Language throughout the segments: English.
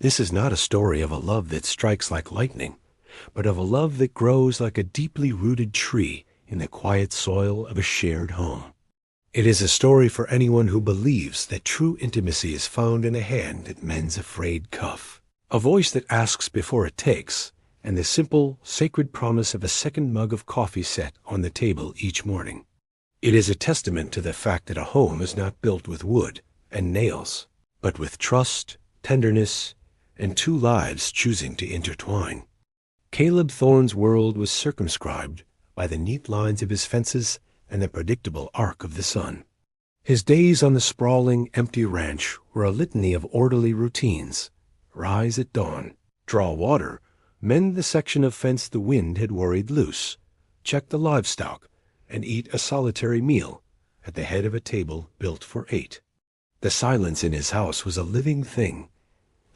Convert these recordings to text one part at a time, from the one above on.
This is not a story of a love that strikes like lightning, but of a love that grows like a deeply rooted tree in the quiet soil of a shared home. It is a story for anyone who believes that true intimacy is found in a hand that mends a frayed cuff, a voice that asks before it takes, and the simple, sacred promise of a second mug of coffee set on the table each morning. It is a testament to the fact that a home is not built with wood and nails, but with trust, tenderness, and two lives choosing to intertwine. Caleb Thorne's world was circumscribed by the neat lines of his fences and the predictable arc of the sun. His days on the sprawling, empty ranch were a litany of orderly routines: rise at dawn, draw water, mend the section of fence the wind had worried loose, check the livestock, and eat a solitary meal at the head of a table built for 8. The silence in his house was a living thing,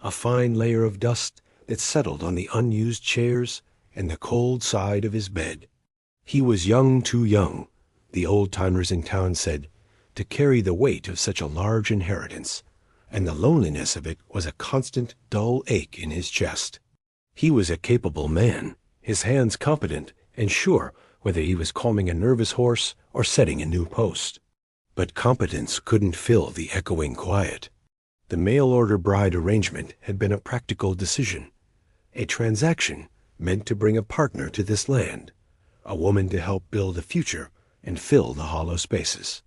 a fine layer of dust that settled on the unused chairs and the cold side of his bed. He was young, too young, the old-timers in town said, to carry the weight of such a large inheritance, and the loneliness of it was a constant, dull ache in his chest. He was a capable man, his hands competent and sure whether he was calming a nervous horse or setting a new post. But competence couldn't fill the echoing quiet. The mail-order bride arrangement had been a practical decision, a transaction meant to bring a partner to this land, a woman to help build a future and fill the hollow spaces.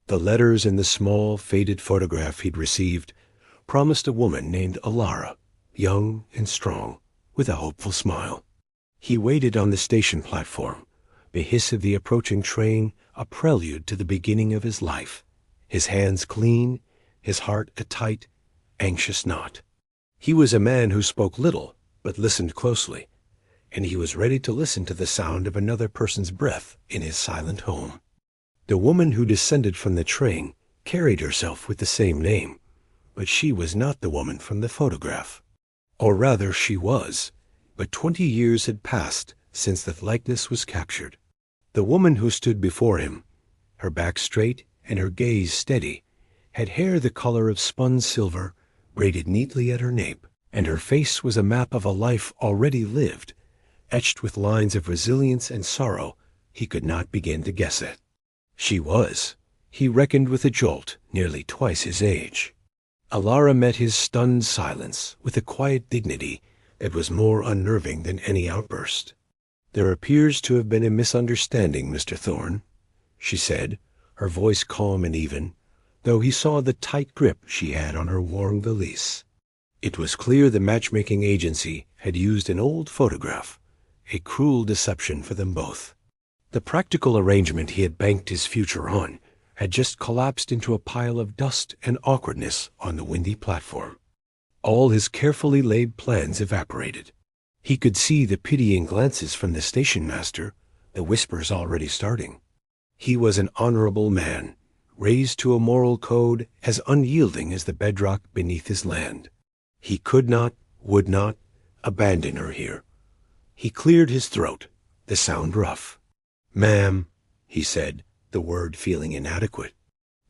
The letters in the small, faded photograph he'd received promised a woman named Elara, young and strong, with a hopeful smile. He waited on the station platform, the hiss of the approaching train a prelude to the beginning of his life, his hands clean, his heart a tight, anxious knot. He was a man who spoke little but listened closely, and he was ready to listen to the sound of another person's breath in his silent home. The woman who descended from the train carried herself with the same name, but she was not the woman from the photograph. Or rather, she was, but 20 years had passed since the likeness was captured. The woman who stood before him, her back straight and her gaze steady, had hair the color of spun silver braided neatly at her nape, and her face was a map of a life already lived, etched with lines of resilience and sorrow he could not begin to guess at. She was, he reckoned with a jolt, nearly twice his age. Elara met his stunned silence with a quiet dignity that was more unnerving than any outburst. "There appears to have been a misunderstanding, Mr. Thorne," she said, her voice calm and even, though he saw the tight grip she had on her worn valise. It was clear the matchmaking agency had used an old photograph, a cruel deception for them both. The practical arrangement he had banked his future on had just collapsed into a pile of dust and awkwardness on the windy platform. All his carefully laid plans evaporated. He could see the pitying glances from the station master, the whispers already starting. He was an honorable man, raised to a moral code as unyielding as the bedrock beneath his land. He could not, would not, abandon her here. He cleared his throat, the sound rough. "Ma'am," he said, the word feeling inadequate,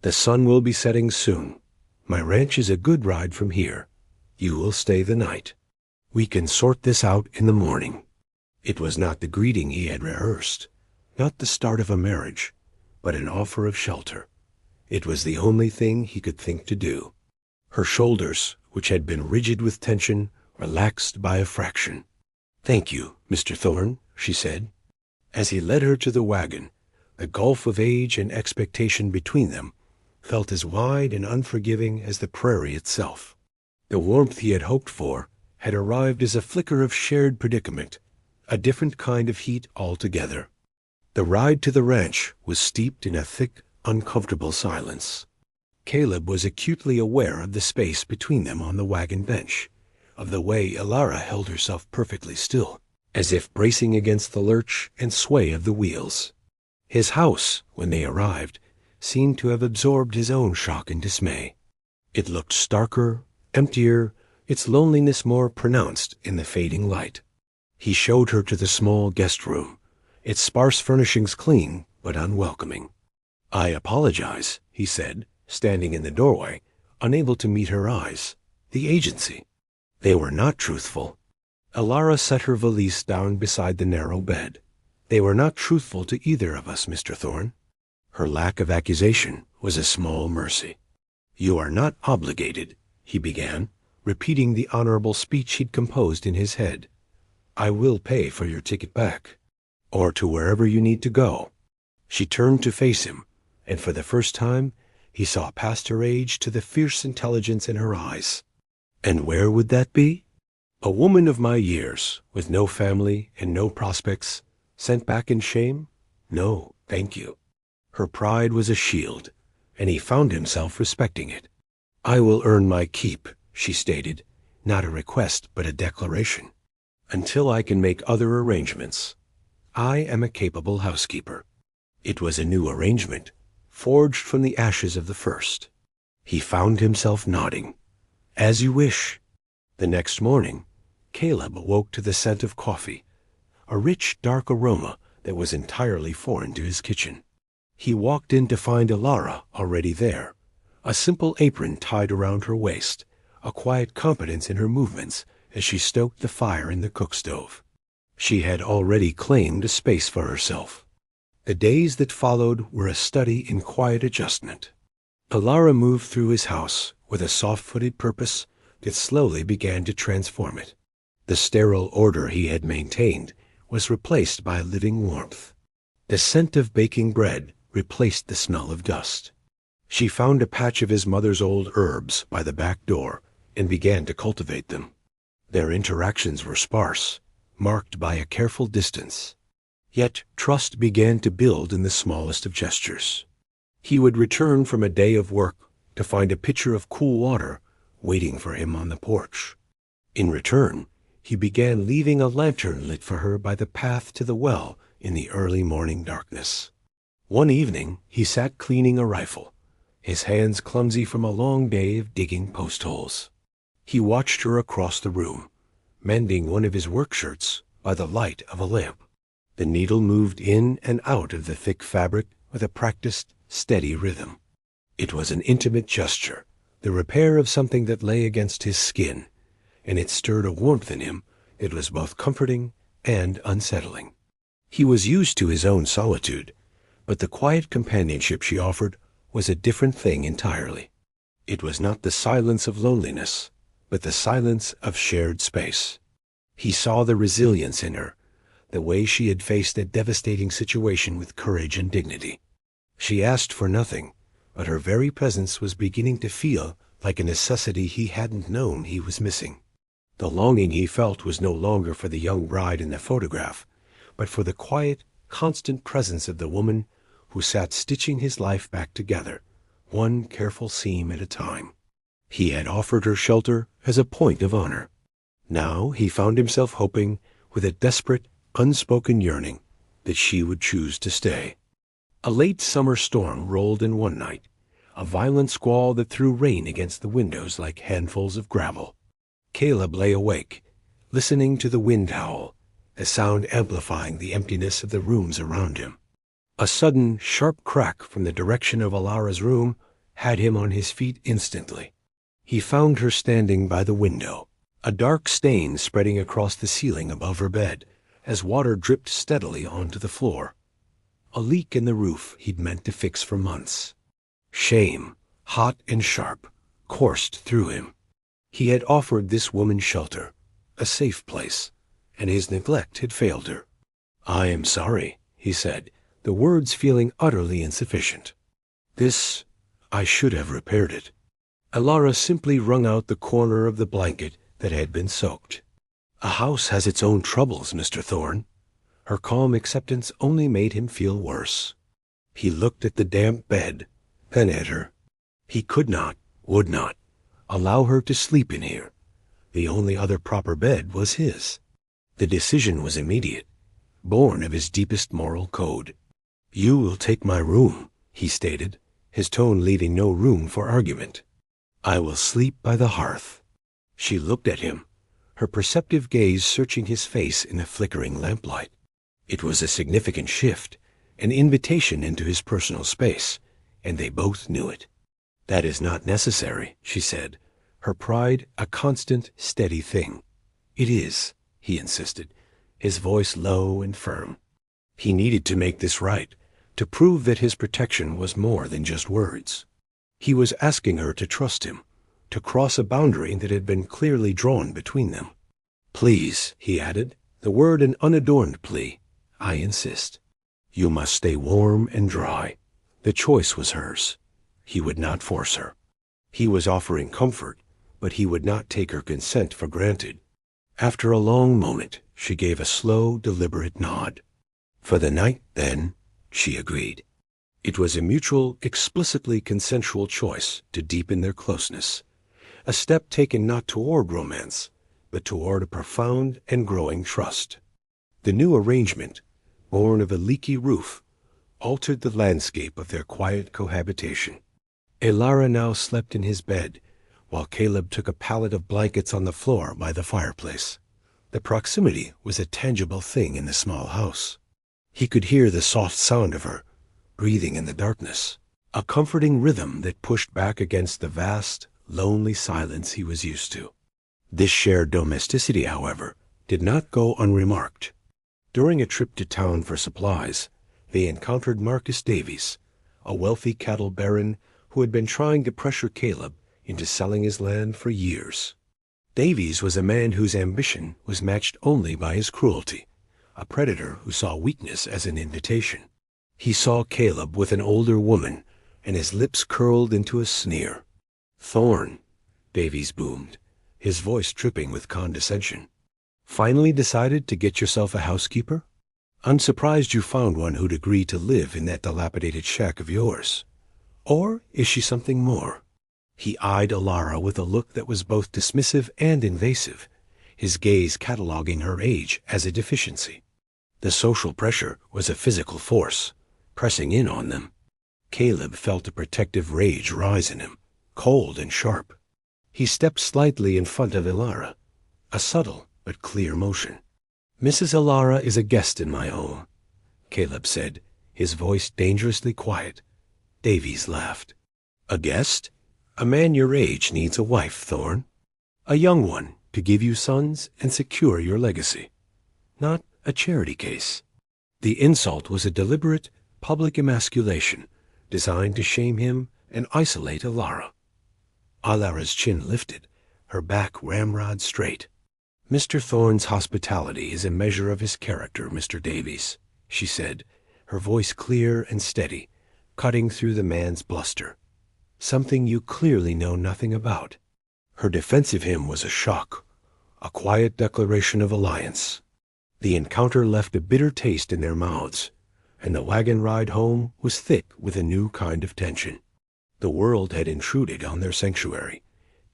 "the sun will be setting soon. My ranch is a good ride from here. You will stay the night. We can sort this out in the morning." It was not the greeting he had rehearsed, not the start of a marriage, but an offer of shelter. It was the only thing he could think to do. Her shoulders, which had been rigid with tension, relaxed by a fraction. "Thank you, Mr. Thorne," she said. As he led her to the wagon, the gulf of age and expectation between them felt as wide and unforgiving as the prairie itself. The warmth he had hoped for had arrived as a flicker of shared predicament, a different kind of heat altogether. The ride to the ranch was steeped in a thick, uncomfortable silence. Caleb was acutely aware of the space between them on the wagon bench, of the way Elara held herself perfectly still, as if bracing against the lurch and sway of the wheels. His house, when they arrived, seemed to have absorbed his own shock and dismay. It looked starker, emptier, its loneliness more pronounced in the fading light. He showed her to the small guest room, its sparse furnishings clean but unwelcoming. "I apologize," he said, standing in the doorway, unable to meet her eyes. "The agency." They were not truthful. Elara set her valise down beside the narrow bed. They were not truthful to either of us, Mr. Thorne. Her lack of accusation was a small mercy. You are not obligated, he began, repeating the honorable speech he'd composed in his head. I will pay for your ticket back, or to wherever you need to go. She turned to face him, and for the first time he saw past her age to the fierce intelligence in her eyes. And where would that be? A woman of my years, with no family and no prospects, sent back in shame? No, thank you. Her pride was a shield, and he found himself respecting it. I will earn my keep, she stated, not a request but a declaration. Until I can make other arrangements. I am a capable housekeeper. It was a new arrangement, forged from the ashes of the first. He found himself nodding. As you wish. The next morning, Caleb awoke to the scent of coffee, a rich, dark aroma that was entirely foreign to his kitchen. He walked in to find Elara already there, a simple apron tied around her waist, a quiet competence in her movements as she stoked the fire in the cook stove. She had already claimed a space for herself. The days that followed were a study in quiet adjustment. Elara moved through his house with a soft-footed purpose that slowly began to transform it. The sterile order he had maintained was replaced by living warmth. The scent of baking bread replaced the smell of dust. She found a patch of his mother's old herbs by the back door and began to cultivate them. Their interactions were sparse, marked by a careful distance. Yet trust began to build in the smallest of gestures. He would return from a day of work to find a pitcher of cool water waiting for him on the porch. In return, he began leaving a lantern lit for her by the path to the well in the early morning darkness. One evening he sat cleaning a rifle, his hands clumsy from a long day of digging post holes. He watched her across the room, mending one of his work shirts by the light of a lamp. The needle moved in and out of the thick fabric with a practiced, steady rhythm. It was an intimate gesture, the repair of something that lay against his skin, and it stirred a warmth in him that was both comforting and unsettling. He was used to his own solitude, but the quiet companionship she offered was a different thing entirely. It was not the silence of loneliness, but the silence of shared space. He saw the resilience in her, the way she had faced a devastating situation with courage and dignity. She asked for nothing, but her very presence was beginning to feel like a necessity he hadn't known he was missing. The longing he felt was no longer for the young bride in the photograph, but for the quiet, constant presence of the woman who sat stitching his life back together, one careful seam at a time. He had offered her shelter as a point of honor. Now he found himself hoping, with a desperate, unspoken yearning, that she would choose to stay. A late summer storm rolled in one night, a violent squall that threw rain against the windows like handfuls of gravel. Caleb lay awake, listening to the wind howl, a sound amplifying the emptiness of the rooms around him. A sudden, sharp crack from the direction of Elara's room had him on his feet instantly. He found her standing by the window, a dark stain spreading across the ceiling above her bed as water dripped steadily onto the floor. A leak in the roof he'd meant to fix for months. Shame, hot and sharp, coursed through him. He had offered this woman shelter, a safe place, and his neglect had failed her. "I am sorry," he said, the words feeling utterly insufficient. I should have repaired it." Elara simply wrung out the corner of the blanket that had been soaked. "A house has its own troubles, Mr. Thorne." Her calm acceptance only made him feel worse. He looked at the damp bed, then at her. He could not, would not, allow her to sleep in here. The only other proper bed was his. The decision was immediate, born of his deepest moral code. "You will take my room," he stated, his tone leaving no room for argument. "I will sleep by the hearth." She looked at him, her perceptive gaze searching his face in the flickering lamplight. It was a significant shift, an invitation into his personal space, and they both knew it. "That is not necessary," she said, her pride a constant, steady thing. "It is," he insisted, his voice low and firm. He needed to make this right, to prove that his protection was more than just words. He was asking her to trust him, to cross a boundary that had been clearly drawn between them. "Please," he added, the word an unadorned plea, "I insist. You must stay warm and dry." The choice was hers. He would not force her. He was offering comfort, but he would not take her consent for granted. After a long moment, she gave a slow, deliberate nod. "For the night, then," she agreed. It was a mutual, explicitly consensual choice to deepen their closeness, a step taken not toward romance, but toward a profound and growing trust. The new arrangement, born of a leaky roof, altered the landscape of their quiet cohabitation. Elara now slept in his bed, while Caleb took a pallet of blankets on the floor by the fireplace. The proximity was a tangible thing in the small house. He could hear the soft sound of her, breathing in the darkness, a comforting rhythm that pushed back against the vast, lonely silence he was used to. This shared domesticity, however, did not go unremarked. During a trip to town for supplies, they encountered Marcus Davies, a wealthy cattle baron who had been trying to pressure Caleb into selling his land for years. Davies was a man whose ambition was matched only by his cruelty, a predator who saw weakness as an invitation. He saw Caleb with an older woman, and his lips curled into a sneer. "Thorne," Davies boomed, his voice dripping with condescension. "Finally decided to get yourself a housekeeper? I'm surprised you found one who'd agree to live in that dilapidated shack of yours. Or is she something more?" He eyed Elara with a look that was both dismissive and invasive, his gaze cataloging her age as a deficiency. The social pressure was a physical force, pressing in on them. Caleb felt a protective rage rise in him, cold and sharp. He stepped slightly in front of Elara, a subtle but clear motion. "Mrs. Elara is a guest in my home," Caleb said, his voice dangerously quiet. Davies laughed. "A guest? A man your age needs a wife, Thorne. A young one to give you sons and secure your legacy. Not a charity case." The insult was a deliberate, public emasculation designed to shame him and isolate Elara. Elara's chin lifted, her back ramrod straight. "Mr. Thorne's hospitality is a measure of his character, Mr. Davies," she said, her voice clear and steady, cutting through the man's bluster. "Something you clearly know nothing about." Her defensive hymn was a shock, a quiet declaration of alliance. The encounter left a bitter taste in their mouths, and the wagon ride home was thick with a new kind of tension. The world had intruded on their sanctuary,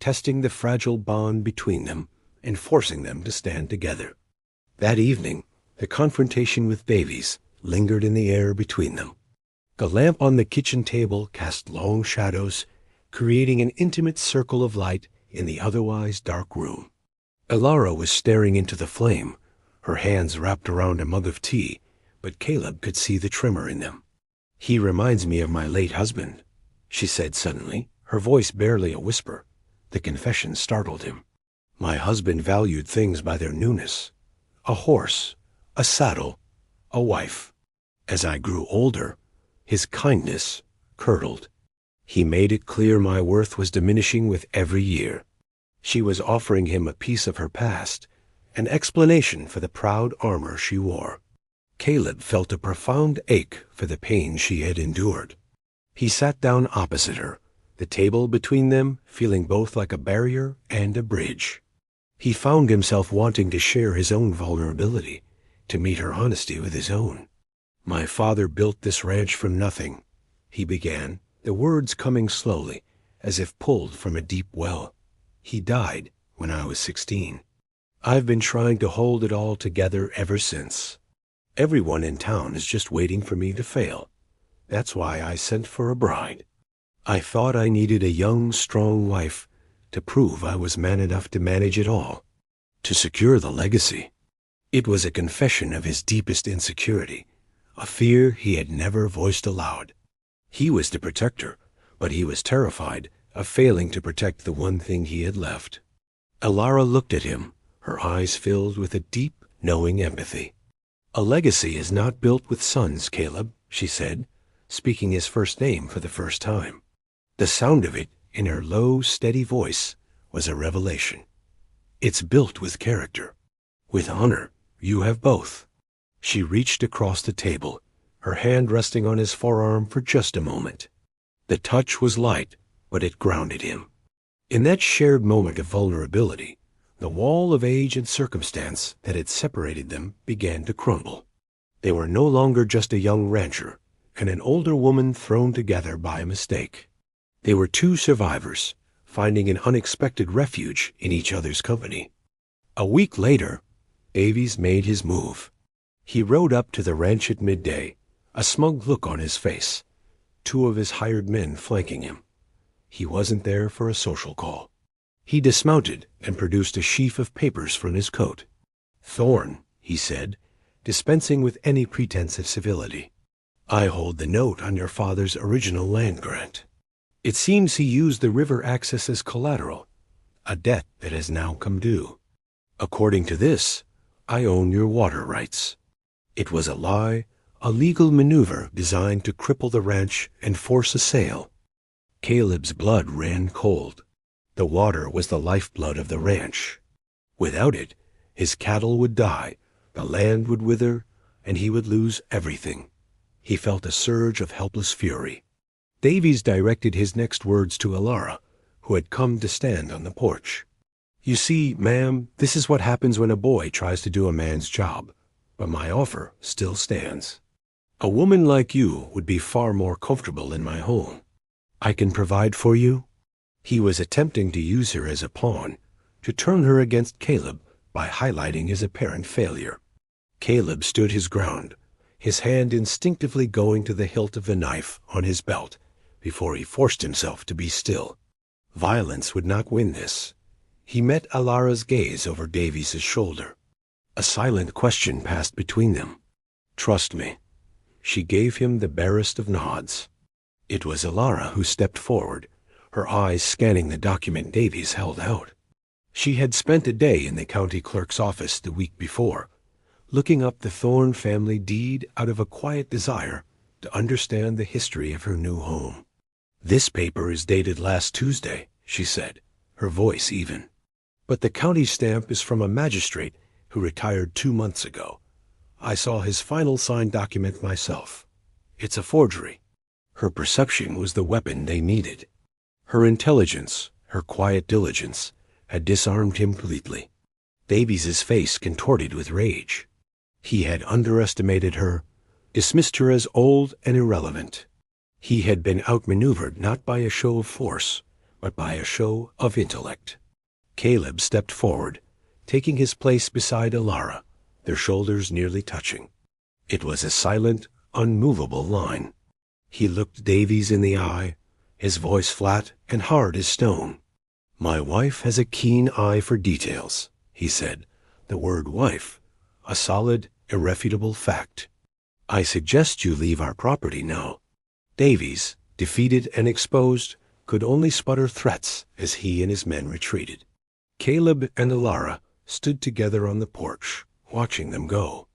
testing the fragile bond between them and forcing them to stand together. That evening, the confrontation with Davies lingered in the air between them. The lamp on the kitchen table cast long shadows, creating an intimate circle of light in the otherwise dark room. Elara was staring into the flame, her hands wrapped around a mug of tea, but Caleb could see the tremor in them. "He reminds me of my late husband," she said suddenly, her voice barely a whisper. The confession startled him. "My husband valued things by their newness. A horse, a saddle, a wife. As I grew older, his kindness curdled. He made it clear my worth was diminishing with every year." She was offering him a piece of her past, an explanation for the proud armor she wore. Caleb felt a profound ache for the pain she had endured. He sat down opposite her, the table between them feeling both like a barrier and a bridge. He found himself wanting to share his own vulnerability, to meet her honesty with his own. "My father built this ranch from nothing," he began, the words coming slowly, as if pulled from a deep well. "He died when I was 16. I've been trying to hold it all together ever since. Everyone in town is just waiting for me to fail. That's why I sent for a bride. I thought I needed a young, strong wife to prove I was man enough to manage it all, to secure the legacy." It was a confession of his deepest insecurity, a fear he had never voiced aloud. He was to protect her, but he was terrified of failing to protect the one thing he had left. Elara looked at him, her eyes filled with a deep, knowing empathy. "A legacy is not built with sons, Caleb," she said, speaking his first name for the first time. The sound of it, in her low, steady voice, was a revelation. "It's built with character. With honor. You have both." She reached across the table, her hand resting on his forearm for just a moment. The touch was light, but it grounded him. In that shared moment of vulnerability, the wall of age and circumstance that had separated them began to crumble. They were no longer just a young rancher and an older woman thrown together by a mistake. They were two survivors, finding an unexpected refuge in each other's company. A week later, Davies made his move. He rode up to the ranch at midday, a smug look on his face, two of his hired men flanking him. He wasn't there for a social call. He dismounted and produced a sheaf of papers from his coat. "Thorne," he said, dispensing with any pretense of civility, "I hold the note on your father's original land grant. It seems he used the river access as collateral, a debt that has now come due. According to this, I own your water rights." It was a lie, a legal maneuver designed to cripple the ranch and force a sale. Caleb's blood ran cold. The water was the lifeblood of the ranch. Without it, his cattle would die, the land would wither, and he would lose everything. He felt a surge of helpless fury. Davies directed his next words to Elara, who had come to stand on the porch. "You see, ma'am, this is what happens when a boy tries to do a man's job, but my offer still stands. A woman like you would be far more comfortable in my home. I can provide for you." He was attempting to use her as a pawn, to turn her against Caleb by highlighting his apparent failure. Caleb stood his ground, his hand instinctively going to the hilt of the knife on his belt before he forced himself to be still. Violence would not win this. He met Elara's gaze over Davies' shoulder. A silent question passed between them. "Trust me." She gave him the barest of nods. It was Elara who stepped forward, her eyes scanning the document Davies held out. She had spent a day in the county clerk's office the week before, looking up the Thorne family deed out of a quiet desire to understand the history of her new home. "This paper is dated last Tuesday," she said, her voice even. "But the county stamp is from a magistrate who retired 2 months ago. I saw his final signed document myself. It's a forgery." Her perception was the weapon they needed. Her intelligence, her quiet diligence, had disarmed him completely. Davies's face contorted with rage. He had underestimated her, dismissed her as old and irrelevant. He had been outmaneuvered not by a show of force, but by a show of intellect. Caleb stepped forward, taking his place beside Elara, their shoulders nearly touching. It was a silent, unmovable line. He looked Davies in the eye, his voice flat and hard as stone. "My wife has a keen eye for details," he said, the word wife, a solid, irrefutable fact. "I suggest you leave our property now." Davies, defeated and exposed, could only sputter threats as he and his men retreated. Caleb and Elara stood together on the porch, watching them go.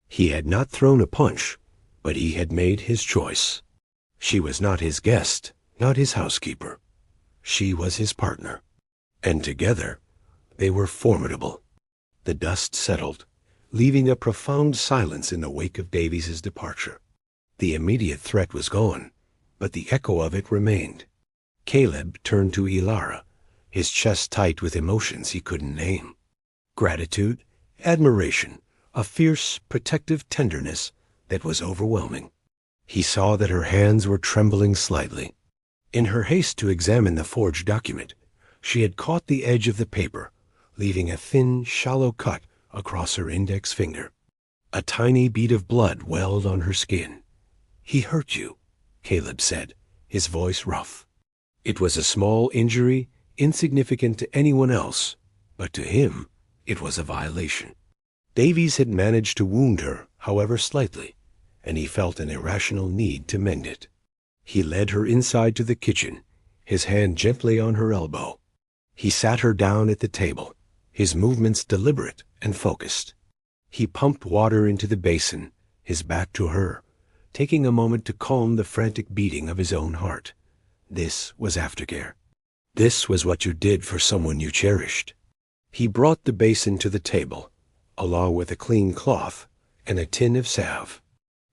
He had not thrown a punch, but he had made his choice. She was not his guest, not his housekeeper. She was his partner. And together, they were formidable. The dust settled, leaving a profound silence in the wake of Davies's departure. The immediate threat was gone, but the echo of it remained. Caleb turned to Elara, his chest tight with emotions he couldn't name. Gratitude, admiration, a fierce, protective tenderness that was overwhelming. He saw that her hands were trembling slightly. In her haste to examine the forged document, she had caught the edge of the paper, leaving a thin, shallow cut across her index finger. A tiny bead of blood welled on her skin. "He hurt you," Caleb said, his voice rough. It was a small injury, insignificant to anyone else, but to him it was a violation. Davies had managed to wound her, however slightly, and he felt an irrational need to mend it. He led her inside to the kitchen, his hand gently on her elbow. He sat her down at the table, his movements deliberate and focused. He pumped water into the basin, his back to her, taking a moment to calm the frantic beating of his own heart. This was aftercare. This was what you did for someone you cherished. He brought the basin to the table, along with a clean cloth and a tin of salve.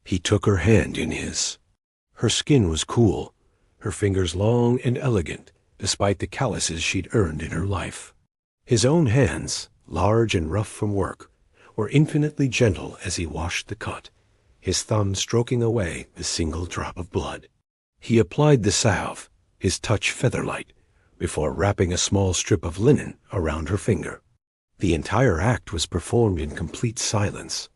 He took her hand in his. Her skin was cool, her fingers long and elegant, despite the calluses she'd earned in her life. His own hands, large and rough from work, were infinitely gentle as he washed the cut, his thumb stroking away the single drop of blood. He applied the salve, his touch feather-light, before wrapping a small strip of linen around her finger. The entire act was performed in complete silence,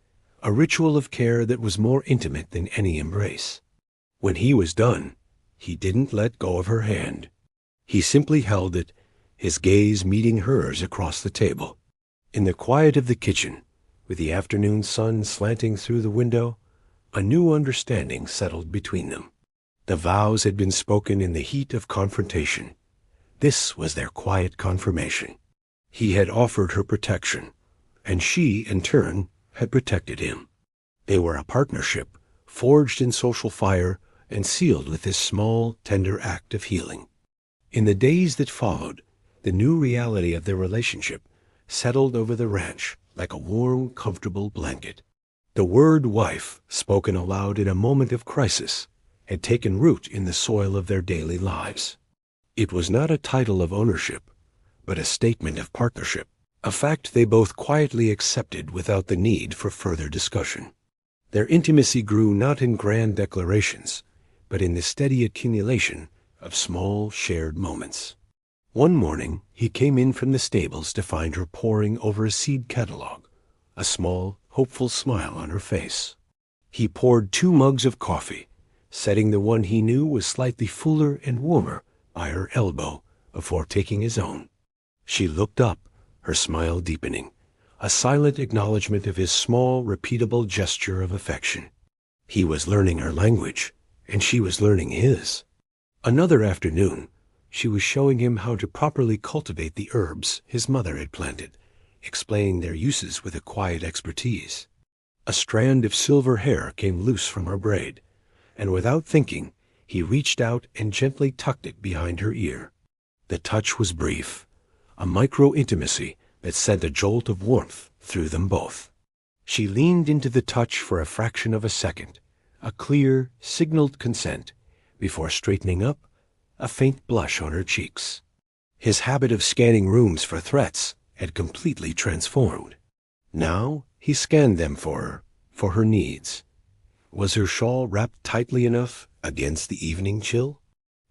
a ritual of care that was more intimate than any embrace. When he was done, he didn't let go of her hand. He simply held it, his gaze meeting hers across the table. In the quiet of the kitchen, with the afternoon sun slanting through the window, a new understanding settled between them. The vows had been spoken in the heat of confrontation. This was their quiet confirmation. He had offered her protection, and she, in turn, had protected him. They were a partnership, forged in social fire and sealed with this small, tender act of healing. In the days that followed, the new reality of their relationship settled over the ranch like a warm, comfortable blanket. The word wife, spoken aloud in a moment of crisis, had taken root in the soil of their daily lives. It was not a title of ownership, but a statement of partnership, a fact they both quietly accepted without the need for further discussion. Their intimacy grew not in grand declarations, but in the steady accumulation of small, shared moments. One morning, he came in from the stables to find her poring over a seed catalog, a small, hopeful smile on her face. He poured 2 mugs of coffee, setting the one he knew was slightly fuller and warmer by her elbow before taking his own. She looked up, her smile deepening, a silent acknowledgement of his small, repeatable gesture of affection. He was learning her language, and she was learning his. Another afternoon, she was showing him how to properly cultivate the herbs his mother had planted, explaining their uses with a quiet expertise. A strand of silver hair came loose from her braid, and without thinking, he reached out and gently tucked it behind her ear. The touch was brief, a micro-intimacy that sent a jolt of warmth through them both. She leaned into the touch for a fraction of a second, a clear, signaled consent, before straightening up, a faint blush on her cheeks. His habit of scanning rooms for threats had completely transformed. Now he scanned them for her needs. Was her shawl wrapped tightly enough against the evening chill?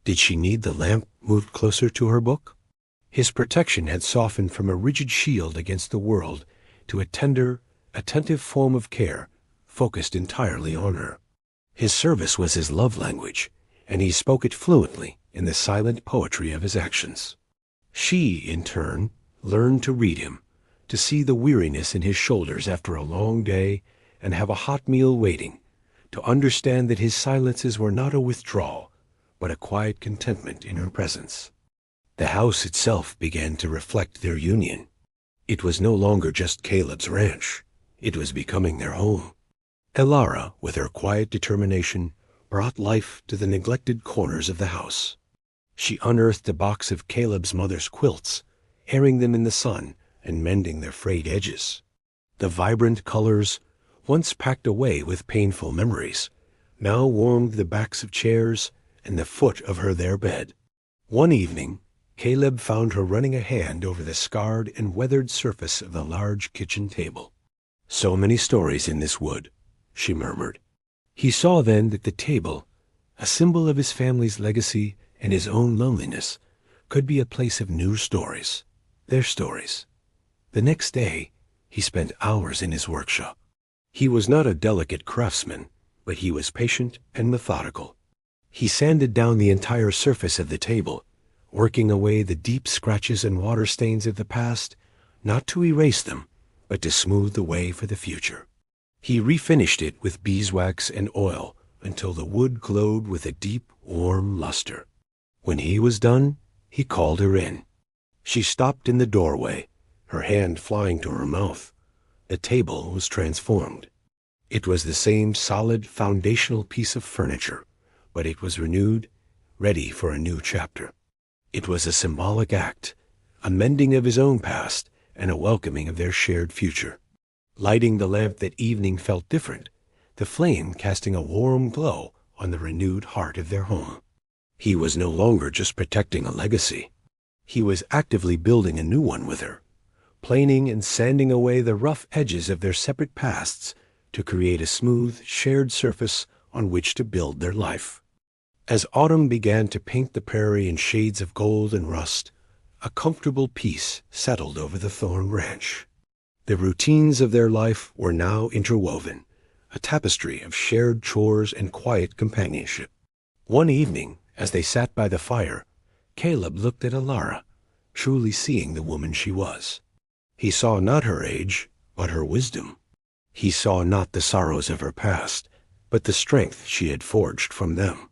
Did she need the lamp moved closer to her book? His protection had softened from a rigid shield against the world to a tender, attentive form of care focused entirely on her. His service was his love language, and he spoke it fluently in the silent poetry of his actions. She, in turn, learned to read him, to see the weariness in his shoulders after a long day and have a hot meal waiting, to understand that his silences were not a withdrawal, but a quiet contentment in her presence. The house itself began to reflect their union. It was no longer just Caleb's ranch. It was becoming their home. Elara, with her quiet determination, brought life to the neglected corners of the house. She unearthed a box of Caleb's mother's quilts, airing them in the sun and mending their frayed edges. The vibrant colors, once packed away with painful memories, now warmed the backs of chairs and the foot of her there bed. One evening, Caleb found her running a hand over the scarred and weathered surface of the large kitchen table. "So many stories in this wood," she murmured. He saw then that the table, a symbol of his family's legacy and his own loneliness, could be a place of new stories, their stories. The next day, he spent hours in his workshop. He was not a delicate craftsman, but he was patient and methodical. He sanded down the entire surface of the table, working away the deep scratches and water stains of the past, not to erase them, but to smooth the way for the future. He refinished it with beeswax and oil until the wood glowed with a deep, warm luster. When he was done, he called her in. She stopped in the doorway, her hand flying to her mouth. The table was transformed. It was the same solid foundational piece of furniture, but it was renewed, ready for a new chapter. It was a symbolic act, a mending of his own past and a welcoming of their shared future. Lighting the lamp that evening felt different, the flame casting a warm glow on the renewed heart of their home. He was no longer just protecting a legacy. He was actively building a new one with her, planing and sanding away the rough edges of their separate pasts to create a smooth, shared surface on which to build their life. As autumn began to paint the prairie in shades of gold and rust, a comfortable peace settled over the Thorne ranch. The routines of their life were now interwoven, a tapestry of shared chores and quiet companionship. One evening, as they sat by the fire, Caleb looked at Elara, truly seeing the woman she was. He saw not her age, but her wisdom. He saw not the sorrows of her past, but the strength she had forged from them.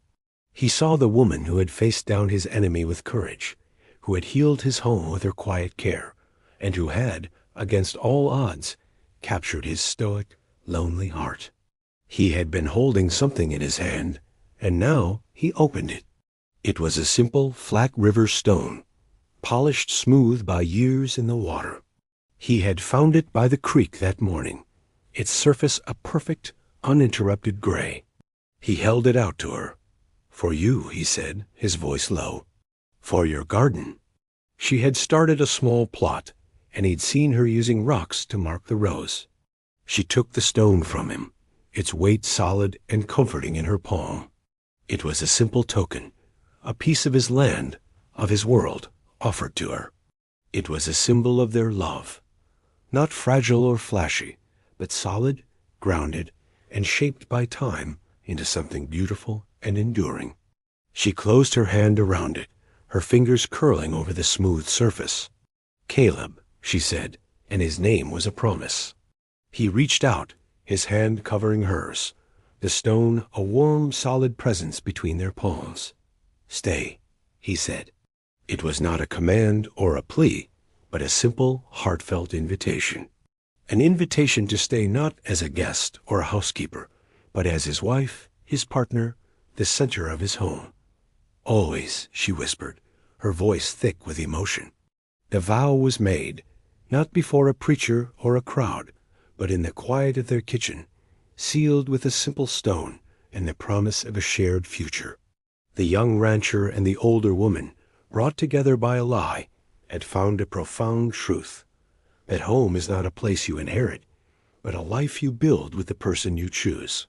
He saw the woman who had faced down his enemy with courage, who had healed his home with her quiet care, and who had, against all odds, captured his stoic, lonely heart. He had been holding something in his hand, and now he opened it. It was a simple, flat river stone, polished smooth by years in the water. He had found it by the creek that morning, its surface a perfect, uninterrupted gray. He held it out to her. "For you," he said, his voice low. "For your garden." She had started a small plot, and he'd seen her using rocks to mark the rows. She took the stone from him, its weight solid and comforting in her palm. It was a simple token, a piece of his land, of his world, offered to her. It was a symbol of their love, not fragile or flashy, but solid, grounded, and shaped by time into something beautiful and enduring. She closed her hand around it, her fingers curling over the smooth surface. "Caleb," she said, and his name was a promise. He reached out, his hand covering hers, the stone a warm, solid presence between their palms. "Stay," he said. It was not a command or a plea, but a simple, heartfelt invitation. An invitation to stay not as a guest or a housekeeper, but as his wife, his partner, the center of his home. "Always," she whispered, her voice thick with emotion. The vow was made, not before a preacher or a crowd, but in the quiet of their kitchen, sealed with a simple stone and the promise of a shared future. The young rancher and the older woman, brought together by a lie, had found a profound truth, that home is not a place you inherit, but a life you build with the person you choose.